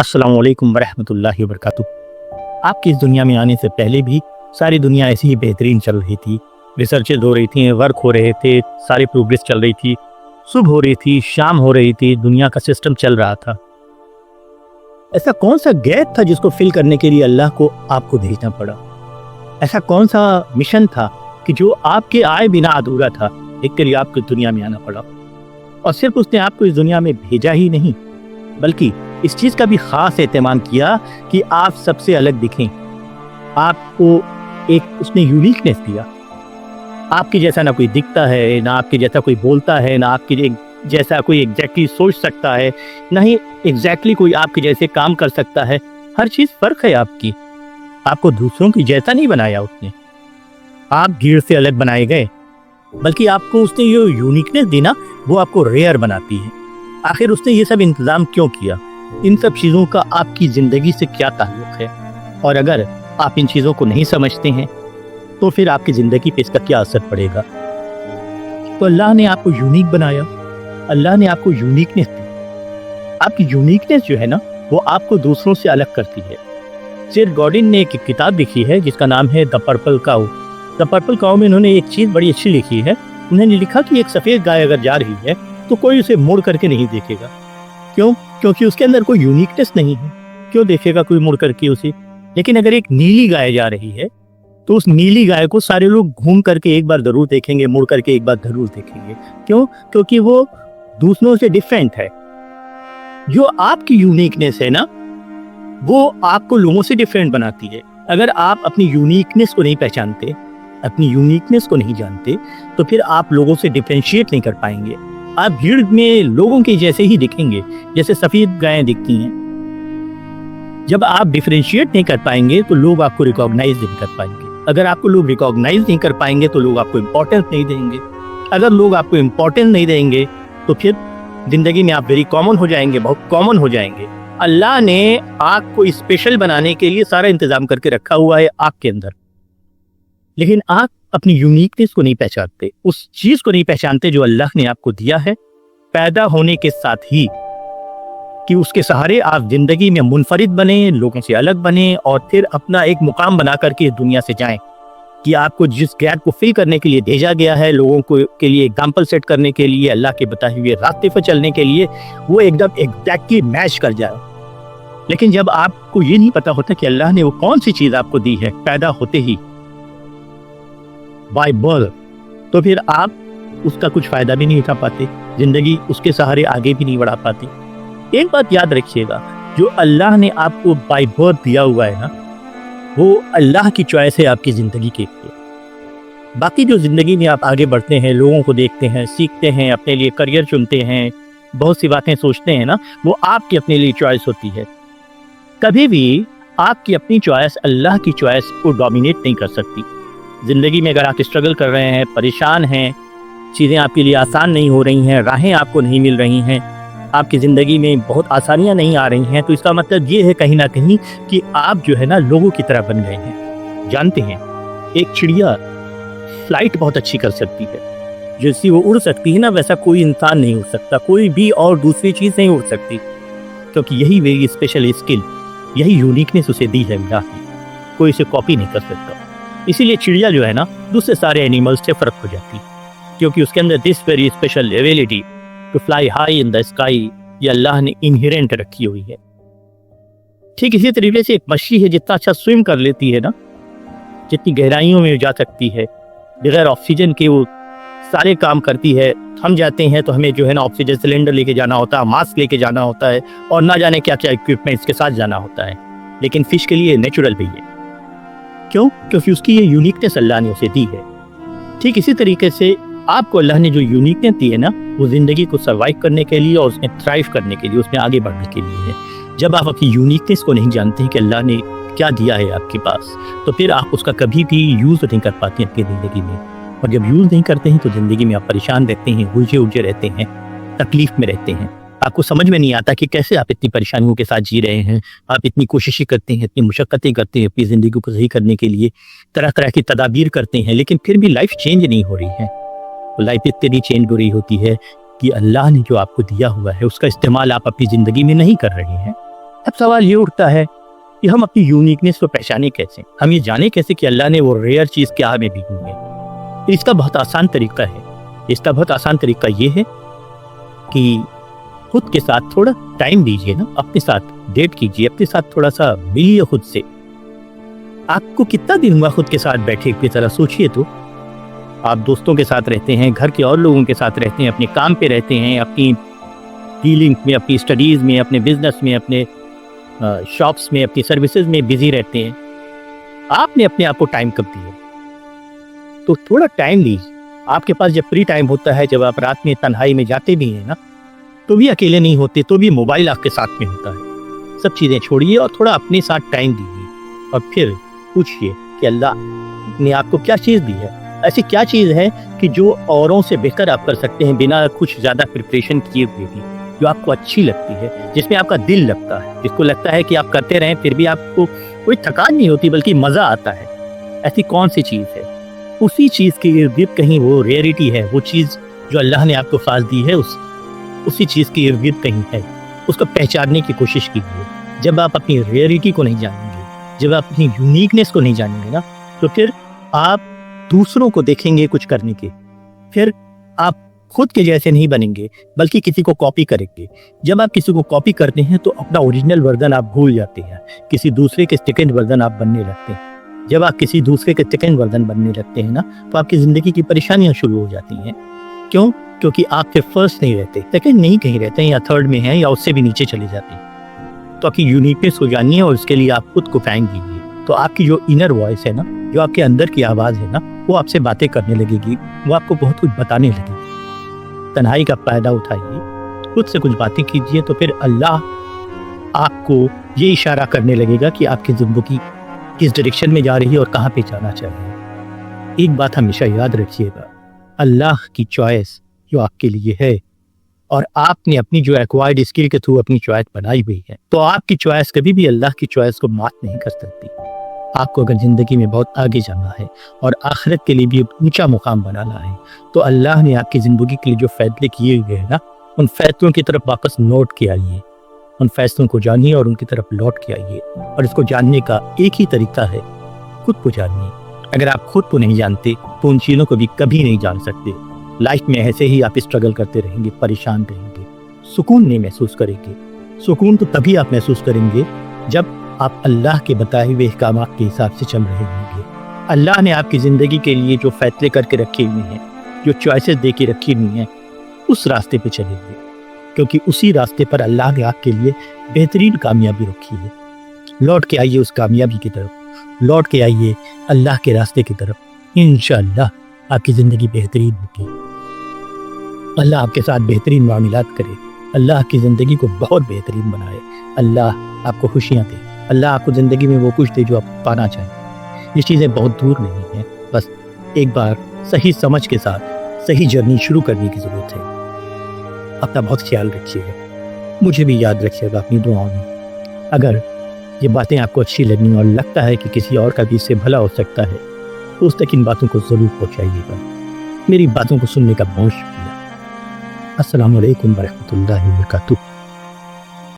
अस्सलाम वालेकुम वरहमतुल्लाहि वबरकातुहू। आपकी इस दुनिया में आने से पहले भी सारी दुनिया ऐसी ही बेहतरीन चल रही थी। रिसर्चेज हो रही थी, वर्क हो रहे थे, सारी प्रोग्रेस चल रही थी, सुबह हो रही थी, शाम हो रही थी, दुनिया का सिस्टम चल रहा था। ऐसा कौन सा गैप था जिसको फिल करने के लिए अल्लाह को आपको भेजना पड़ा? ऐसा कौन सा मिशन था कि जो आपके आए बिना अधूरा था, एक के लिए आपको इस दुनिया में आना पड़ा? और सिर्फ उसने आपको इस दुनिया में भेजा ही नहीं, बल्कि इस चीज़ का भी ख़ास एहतमाम किया कि आप सबसे अलग दिखें। आपको एक उसने यूनिकनेस दिया। आपके जैसा ना कोई दिखता है, ना आपके जैसा कोई बोलता है, ना आपके जैसा कोई एग्जैक्टली सोच सकता है, ना ही एग्जैक्टली कोई आपके जैसे काम कर सकता है। हर चीज़ फ़र्क है आपकी। आपको दूसरों की जैसा नहीं बनाया उसने। आप भीड़ से अलग बनाए गए, बल्कि आपको उसने जो यूनिकनेस दी ना, वो आपको रेयर बनाती है। आखिर उसने ये सब इंतज़ाम क्यों किया? इन सब चीज़ों का आपकी ज़िंदगी से क्या ताल्लुक़ है? और अगर आप इन चीज़ों को नहीं समझते हैं तो फिर आपकी ज़िंदगी पे इसका क्या असर पड़ेगा? तो अल्लाह ने आपको यूनिक बनाया, अल्लाह ने आपको यूनिकनेस दी। आपकी यूनिकनेस जो है ना, वो आपको दूसरों से अलग करती है। सर गॉर्डन ने एक किताब लिखी है जिसका नाम है the purple cow. The purple cow में उन्होंने एक चीज़ बड़ी अच्छी लिखी है। उन्होंने लिखा कि एक सफ़ेद गाय अगर जा रही है तो कोई उसे मुड़ करके नहीं देखेगा। क्यों? क्योंकि उसके अंदर कोई यूनिकनेस नहीं है। क्यों देखेगा कोई मुड़ करके उसे? लेकिन अगर एक नीली गाय जा रही है तो उस नीली गाय को सारे लोग घूम करके एक बार ज़रूर देखेंगे, मुड़ करके एक बार ज़रूर देखेंगे। क्यों? क्योंकि वो दूसरों से डिफरेंट है। जो आपकी यूनिकनेस है ना, वो आपको लोगों से डिफरेंट बनाती है। अगर आप अपनी यूनिकनेस को नहीं पहचानते, अपनी यूनिकनेस को नहीं जानते, तो फिर आप लोगों से डिफरेंशिएट नहीं कर पाएंगे। आप भीड़ में लोगों के जैसे ही दिखेंगे, जैसे सफ़ेद गायें दिखती हैं। जब आप डिफरेंशिएट नहीं कर पाएंगे तो लोग आपको रिकॉग्नाइज नहीं कर पाएंगे। अगर आपको लोग रिकॉग्नाइज नहीं कर पाएंगे तो लोग आपको इम्पोर्टेंस नहीं देंगे। अगर लोग आपको इम्पोर्टेंस नहीं देंगे तो फिर ज़िंदगी में आप वेरी कॉमन हो जाएंगे, बहुत कॉमन हो जाएंगे। अल्लाह ने आपको स्पेशल बनाने के लिए सारा इंतज़ाम करके रखा हुआ है आपके अंदर, लेकिन आप अपनी यूनिकनेस को नहीं पहचानते, उस चीज़ को नहीं पहचानते जो अल्लाह ने आपको दिया है पैदा होने के साथ ही, कि उसके सहारे आप ज़िंदगी में मुनफरिद बने, लोगों से अलग बने और फिर अपना एक मुकाम बना करके इस दुनिया से जाएं। कि आपको जिस गैप को फिल करने के लिए भेजा गया है, लोगों को के लिए एग्जाम्पल सेट करने के लिए, अल्लाह के बताए हुए रास्ते पर चलने के लिए, वो एकदम एग्जैक्टली मैच कर जाए। लेकिन जब आपको ये नहीं पता होता कि अल्लाह ने वो कौन सी चीज़ आपको दी है पैदा होते ही, बाय बर्थ, तो फिर आप उसका कुछ फ़ायदा भी नहीं उठा पाते, ज़िंदगी उसके सहारे आगे भी नहीं बढ़ा पाती। एक बात याद रखिएगा, जो अल्लाह ने आपको बाय बर्थ दिया हुआ है ना, वो अल्लाह की चॉइस है आपकी ज़िंदगी के लिए। बाकी जो ज़िंदगी में आप आगे बढ़ते हैं, लोगों को देखते हैं, सीखते हैं, अपने लिए करियर चुनते हैं, बहुत सी बातें सोचते हैं ना, वो आपकी अपने लिए चॉइस होती है। कभी भी आपकी अपनी चॉइस अल्लाह की चॉइस को डोमिनेट नहीं कर सकती। ज़िंदगी में अगर आप स्ट्रगल कर रहे हैं, परेशान हैं, चीज़ें आपके लिए आसान नहीं हो रही हैं, राहें आपको नहीं मिल रही हैं, आपकी ज़िंदगी में बहुत आसानियाँ नहीं आ रही हैं, तो इसका मतलब ये है कहीं ना कहीं कि आप जो है ना लोगों की तरह बन गए हैं। जानते हैं, एक चिड़िया फ्लाइट बहुत अच्छी कर सकती है, जैसी वो उड़ सकती है ना, वैसा कोई इंसान नहीं उड़ सकता, कोई भी और दूसरी चीज़ नहीं उड़ सकती, क्योंकि यही वेरी स्पेशल स्किल, यही यूनिकनेस उसे दी है अल्लाह ने। कोई इसे कॉपी नहीं कर सकता। इसीलिए चिड़िया जो है ना, दूसरे सारे एनिमल्स से फ़र्क हो जाती है, क्योंकि उसके अंदर this very special ability to fly high in the sky, ये अल्लाह ने इनहेरेंट रखी हुई है। ठीक इसी तरीके से एक मछली है, जितना अच्छा स्विम कर लेती है ना, जितनी गहराइयों में जा सकती है, बगैर ऑक्सीजन के वो सारे काम करती है। हम जाते हैं तो हमें जो है ना ऑक्सीजन सिलेंडर लेके जाना होता है, मास्क लेके जाना होता है, और ना जाने क्या क्या इक्विपमेंट्स के साथ जाना होता है। लेकिन फिश के लिए नेचुरल भी है। क्यों? क्योंकि उसकी ये यूनिकनेस अल्लाह ने उसे दी है। ठीक इसी तरीके से आपको अल्लाह ने जो यूनिकनेस दी है ना, वो ज़िंदगी को सर्वाइव करने के लिए और उसमें थ्राइव करने के लिए, उसमें आगे बढ़ने के लिए है। जब आप अपनी यूनिकनेस को नहीं जानते हैं कि अल्लाह ने क्या दिया है आपके पास, तो फिर आप उसका कभी भी यूज़ नहीं कर पाते अपनी ज़िंदगी में। और जब यूज़ नहीं करते हैं तो ज़िंदगी में आप परेशान रहते हैं, उलझे रहते हैं, तकलीफ़ में रहते हैं। आपको समझ में नहीं आता कि कैसे आप इतनी परेशानियों के साथ जी रहे हैं। आप इतनी कोशिशें करते हैं, इतनी मुशक्क़तें करते हैं अपनी ज़िंदगी को सही करने के लिए, तरह तरह की तदाबीर करते हैं, लेकिन फिर भी लाइफ चेंज नहीं हो रही है। लाइफ इतनी चेंज हो रही होती है कि अल्लाह ने जो आपको दिया हुआ है उसका इस्तेमाल आप अपनी ज़िंदगी में नहीं कर रहे हैं। अब सवाल ये उठता है कि हम अपनी यूनिकनेस को पहचाने कैसे, हम ये जाने कैसे कि अल्लाह ने वो रेयर चीज़ क्या हमें दी हुई है। इसका बहुत आसान तरीका है। इसका बहुत आसान तरीका ये है कि खुद के साथ थोड़ा टाइम दीजिए ना, अपने साथ डेट कीजिए, अपने साथ थोड़ा सा मिलिए खुद से। आपको कितना दिन हुआ खुद के साथ बैठे हुए, जरा सोचिए तो। आप दोस्तों के साथ रहते हैं, घर के और लोगों के साथ रहते हैं, अपने काम पे रहते हैं, अपनी डीलिंग में, अपनी स्टडीज़ में, अपने बिजनेस में, अपने शॉप्स में, अपनी सर्विसेज में बिजी रहते हैं। आपने अपने आप को टाइम कब दिया? तो थोड़ा टाइम लीजिए। आपके पास जब फ्री टाइम होता है, जब आप रात में तन्हाई में जाते भी हैं ना, तो भी अकेले नहीं होते, तो भी मोबाइल आपके साथ में होता है। सब चीज़ें छोड़िए और थोड़ा अपने साथ टाइम दीजिए और फिर पूछिए कि अल्लाह ने आपको क्या चीज़ दी है, ऐसी क्या चीज़ है कि जो औरों से बेहतर आप कर सकते हैं बिना कुछ ज़्यादा प्रिपरेशन किए हुए भी, जो आपको अच्छी लगती है, जिसमें आपका दिल लगता है, जिसको लगता है कि आप करते रहें फिर भी आपको कोई थकान नहीं होती बल्कि मज़ा आता है। ऐसी कौन सी चीज़ है? उसी चीज़ के इर्द गिर्द कहीं वो रेयरिटी है, वो चीज़ जो अल्लाह ने आपको खास दी है, उसी चीज़ के इर्द गिर्द कहीं है। उसको पहचानने की कोशिश कीजिए। जब आप अपनी रेयरिटी को नहीं जानेंगे, जब आप अपनी यूनिकनेस को नहीं जानेंगे ना, तो फिर आप दूसरों को देखेंगे कुछ करने के, फिर आप खुद के जैसे नहीं बनेंगे बल्कि किसी को कॉपी करेंगे। जब आप किसी को कॉपी करते हैं तो अपना ओरिजिनल वर्जन आप भूल जाते हैं, किसी दूसरे के सेकंड वर्जन आप बनने लगते हैं। जब आप किसी दूसरे के सेकंड वर्जन बनने लगते हैं ना, तो आपकी ज़िंदगी की परेशानियां शुरू हो जाती हैं। क्यों? क्योंकि आप फिर फर्स्ट नहीं रहते, सेकंड नहीं कहीं रहते हैं, या थर्ड में हैं, या उससे भी नीचे चले जाते हैं। तो आपकी यूनिकनेस को जानिए और उसके लिए आप खुद को टाइम दीजिए। तो आपकी जो इनर वॉइस है ना, जो आपके अंदर की आवाज़ है ना, वो आपसे बातें करने लगेगी, वो आपको बहुत कुछ बताने लगेगी। तन्हाई का फ़ायदा उठाइए, खुद से कुछ बातें कीजिए, तो फिर अल्लाह आपको ये इशारा करने लगेगा कि आपकी ज़िंदगी किस डायरेक्शन में जा रही है और कहाँ पे जाना चाहिए। एक बात हमेशा याद रखिएगा, अल्लाह की चॉइस जो आपके लिए है और आपने अपनी जो एक्वायर्ड स्किल के थ्रू अपनी चॉइस बनाई हुई है, तो आपकी चॉइस कभी भी अल्लाह की चॉइस को मात नहीं कर सकती। आपको अगर ज़िंदगी में बहुत आगे जाना है और आखिरत के लिए भी ऊंचा मुकाम बनाना है, तो अल्लाह ने आपकी ज़िंदगी के लिए जो फैसले किए हुए हैं ना, उन फैसलों की तरफ वापस लौट के आइए। उन फैसलों को जानिए और उनकी तरफ लौट के आइए। और इसको जानने का एक ही तरीका है, खुद को जानिए। अगर आप खुद को नहीं जानते तो उन चीज़ों को भी कभी नहीं जान सकते। लाइफ में ऐसे ही आप स्ट्रगल करते रहेंगे, परेशान रहेंगे, सुकून नहीं महसूस करेंगे। सुकून तो तभी आप महसूस करेंगे जब आप अल्लाह के बताए हुए अहकामात के हिसाब से चल रहे होंगे। अल्लाह ने आपकी ज़िंदगी के लिए जो फैसले करके रखे हुए हैं, जो चॉइसेस दे के रखी हुई हैं, उस रास्ते पे चलेंगे, क्योंकि उसी रास्ते पर अल्लाह ने आपके लिए बेहतरीन कामयाबी रखी है। लौट के आइए उस कामयाबी की तरफ, लौट के आइए अल्लाह के रास्ते की तरफ। इंशाअल्लाह आपकी ज़िंदगी बेहतरीन होगी। अल्लाह आपके साथ बेहतरीन मामलात करे, अल्लाह आपकी ज़िंदगी को बहुत बेहतरीन बनाए, अल्लाह आपको खुशियाँ दे, अल्लाह आपको ज़िंदगी में वो कुछ दे जो आप पाना चाहें। ये चीज़ें बहुत दूर नहीं हैं, बस एक बार सही समझ के साथ सही जर्नी शुरू करने की ज़रूरत है। अपना बहुत ख्याल रखिएगा, मुझे भी याद रखिएगा अपनी दुआओं में। अगर ये बातें आपको अच्छी लगनी और लगता है कि किसी और का भी इससे भला हो सकता है, तो उस तक इन बातों को ज़रूर पहुँचाइएगा। मेरी बातों को सुनने का बहुत शुक्रिया। अस्सलामु अलैकुम वरहमतुल्लाहि वबरकातुहू।